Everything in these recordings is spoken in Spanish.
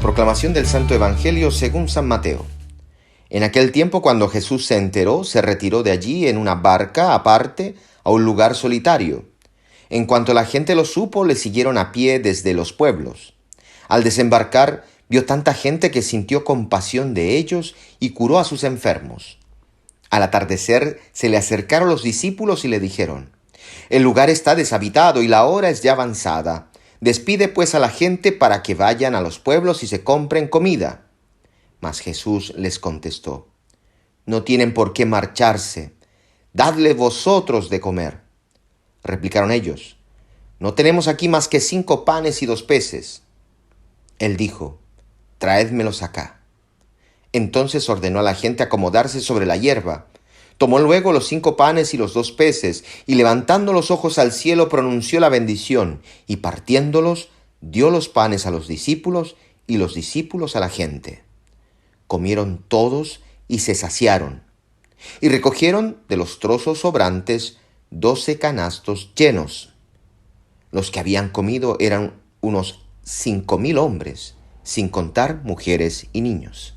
Proclamación del Santo Evangelio según San Mateo. En aquel tiempo, cuando Jesús se enteró, se retiró de allí en una barca aparte a un lugar solitario. En cuanto la gente lo supo, le siguieron a pie desde los pueblos. Al desembarcar, vio tanta gente que sintió compasión de ellos y curó a sus enfermos. Al atardecer, se le acercaron los discípulos y le dijeron: «El lugar está deshabitado y la hora es ya avanzada. Despide pues a la gente para que vayan a los pueblos y se compren comida». Mas Jesús les contestó: «No tienen por qué marcharse. Dadle vosotros de comer». Replicaron ellos: «No tenemos aquí más que 5 panes y 2 peces». Él dijo: «Traédmelos acá». Entonces ordenó a la gente acomodarse sobre la hierba. Tomó luego los 5 panes y los 2 peces, y levantando los ojos al cielo pronunció la bendición, y partiéndolos, dio los panes a los discípulos, y los discípulos a la gente. Comieron todos y se saciaron, y recogieron de los trozos sobrantes 12 canastos llenos. Los que habían comido eran unos 5.000 hombres, sin contar mujeres y niños.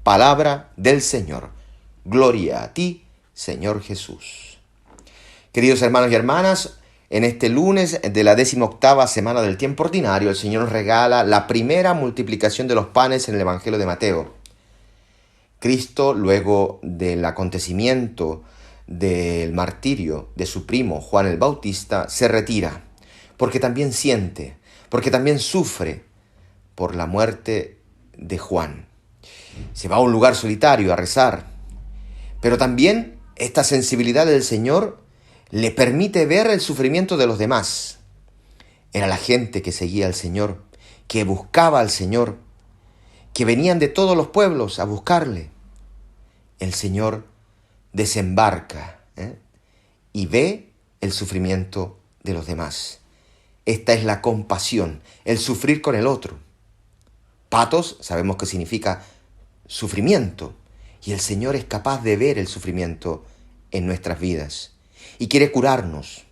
Palabra del Señor. Gloria a ti, Señor Jesús. Queridos hermanos y hermanas, en este lunes de la 18ª semana del tiempo ordinario, el Señor nos regala la primera multiplicación de los panes en el Evangelio de Mateo. Cristo, luego del acontecimiento del martirio de su primo Juan el Bautista, se retira, porque también siente, porque también sufre por la muerte de Juan. Se va a un lugar solitario a rezar, pero también esta sensibilidad del Señor le permite ver el sufrimiento de los demás. Era la gente que seguía al Señor, que buscaba al Señor, que venían de todos los pueblos a buscarle. El Señor desembarca y ve el sufrimiento de los demás. Esta es la compasión, el sufrir con el otro. Patos sabemos que significa sufrimiento, y el Señor es capaz de ver el sufrimiento en nuestras vidas y quiere curarnos,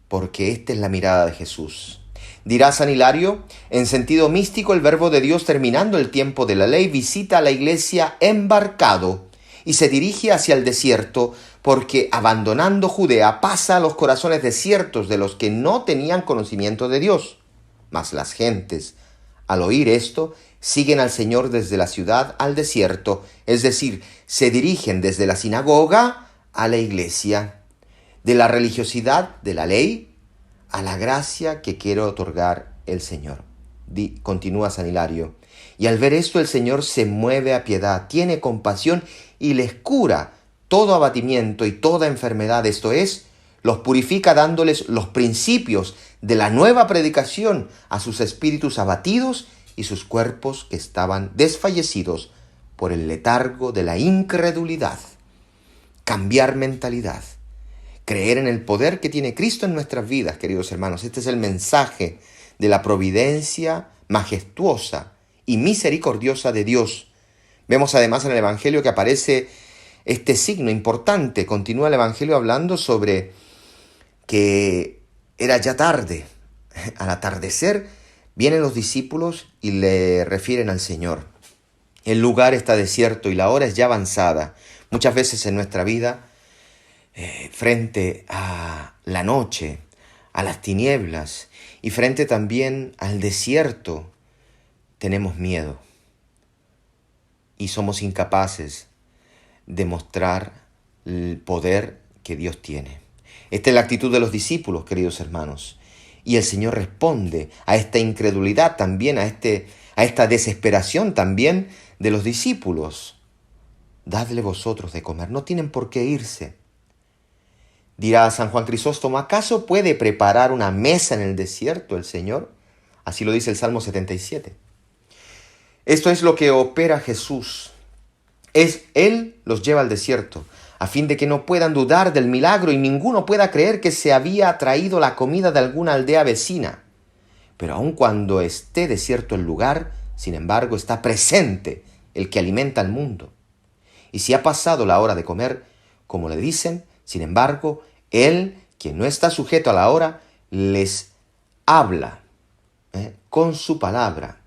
porque esta es la mirada de Jesús. Dirá San Hilario: en sentido místico, el Verbo de Dios, terminando el tiempo de la ley, visita a la iglesia embarcado y se dirige hacia el desierto, porque abandonando Judea pasa a los corazones desiertos de los que no tenían conocimiento de Dios. Mas las gentes, al oír esto, siguen al Señor desde la ciudad al desierto, es decir, se dirigen desde la sinagoga a la iglesia, de la religiosidad de la ley a la gracia que quiere otorgar el Señor. Continúa San Hilario. Y al ver esto, el Señor se mueve a piedad, tiene compasión y les cura todo abatimiento y toda enfermedad, esto es, los purifica dándoles los principios de la nueva predicación a sus espíritus abatidos y sus cuerpos que estaban desfallecidos por el letargo de la incredulidad. Cambiar mentalidad, creer en el poder que tiene Cristo en nuestras vidas, queridos hermanos. Este es el mensaje de la providencia majestuosa y misericordiosa de Dios. Vemos además en el Evangelio que aparece este signo importante. Continúa el Evangelio hablando sobre que era ya tarde. Al atardecer vienen los discípulos y le refieren al Señor. El lugar está desierto y la hora es ya avanzada. Muchas veces en nuestra vida, frente a la noche, a las tinieblas y frente también al desierto, tenemos miedo y somos incapaces de mostrar el poder que Dios tiene. Esta es la actitud de los discípulos, queridos hermanos. Y el Señor responde a esta incredulidad también, a esta desesperación también de los discípulos. Dadle vosotros de comer, no tienen por qué irse. Dirá San Juan Crisóstomo: ¿acaso puede preparar una mesa en el desierto el Señor? Así lo dice el Salmo 77. Esto es lo que opera Jesús. Él los lleva al desierto, a fin de que no puedan dudar del milagro y ninguno pueda creer que se había traído la comida de alguna aldea vecina. Pero aun cuando esté desierto el lugar, sin embargo, está presente el que alimenta al mundo. Y si ha pasado la hora de comer, como le dicen, sin embargo, Él, quien no está sujeto a la hora, les habla con su palabra.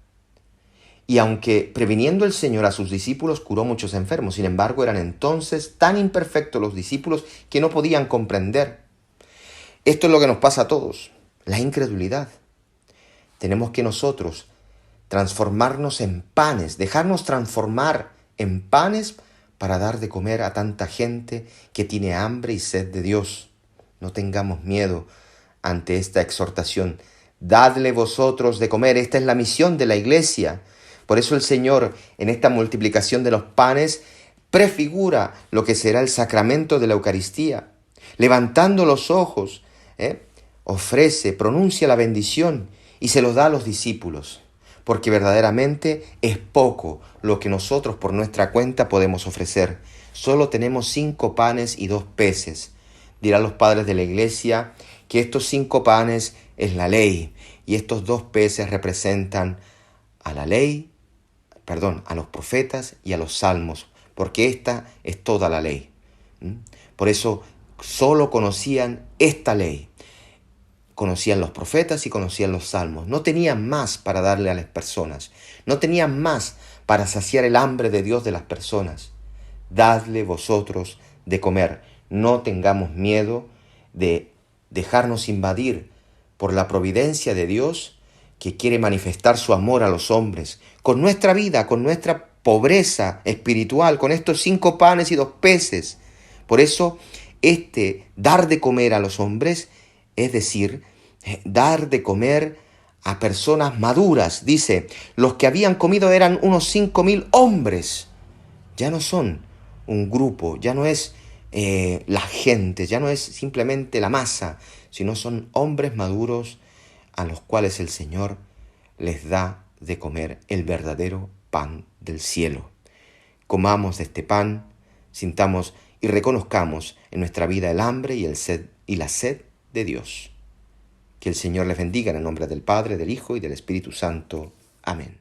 Y aunque previniendo el Señor a sus discípulos curó muchos enfermos, sin embargo eran entonces tan imperfectos los discípulos que no podían comprender. Esto es lo que nos pasa a todos, la incredulidad. Tenemos que nosotros transformarnos en panes, dejarnos transformar en panes para dar de comer a tanta gente que tiene hambre y sed de Dios. No tengamos miedo ante esta exhortación. Dadle vosotros de comer. Esta es la misión de la iglesia. Por eso el Señor, en esta multiplicación de los panes, prefigura lo que será el sacramento de la Eucaristía. Levantando los ojos, ofrece, pronuncia la bendición y se los da a los discípulos. Porque verdaderamente es poco lo que nosotros por nuestra cuenta podemos ofrecer. Solo tenemos 5 panes y 2 peces. Dirán los padres de la iglesia que estos 5 panes es la ley y estos 2 peces representan a la ley, a los profetas y a los salmos, porque esta es toda la ley. Por eso solo conocían esta ley. Conocían los profetas y conocían los salmos. No tenían más para darle a las personas. No tenían más para saciar el hambre de Dios de las personas. Dadle vosotros de comer. No tengamos miedo de dejarnos invadir por la providencia de Dios que quiere manifestar su amor a los hombres. Con nuestra vida, con nuestra pobreza espiritual, con estos 5 panes y 2 peces. Por eso, dar de comer a los hombres, es decir, dar de comer a personas maduras. Dice, los que habían comido eran unos 5.000 hombres. Ya no son un grupo, ya no es la gente, ya no es simplemente la masa, sino son hombres maduros a los cuales el Señor les da de comer el verdadero pan del cielo. Comamos de este pan, sintamos y reconozcamos en nuestra vida el hambre y la sed de Dios. Que el Señor les bendiga en el nombre del Padre, del Hijo y del Espíritu Santo. Amén.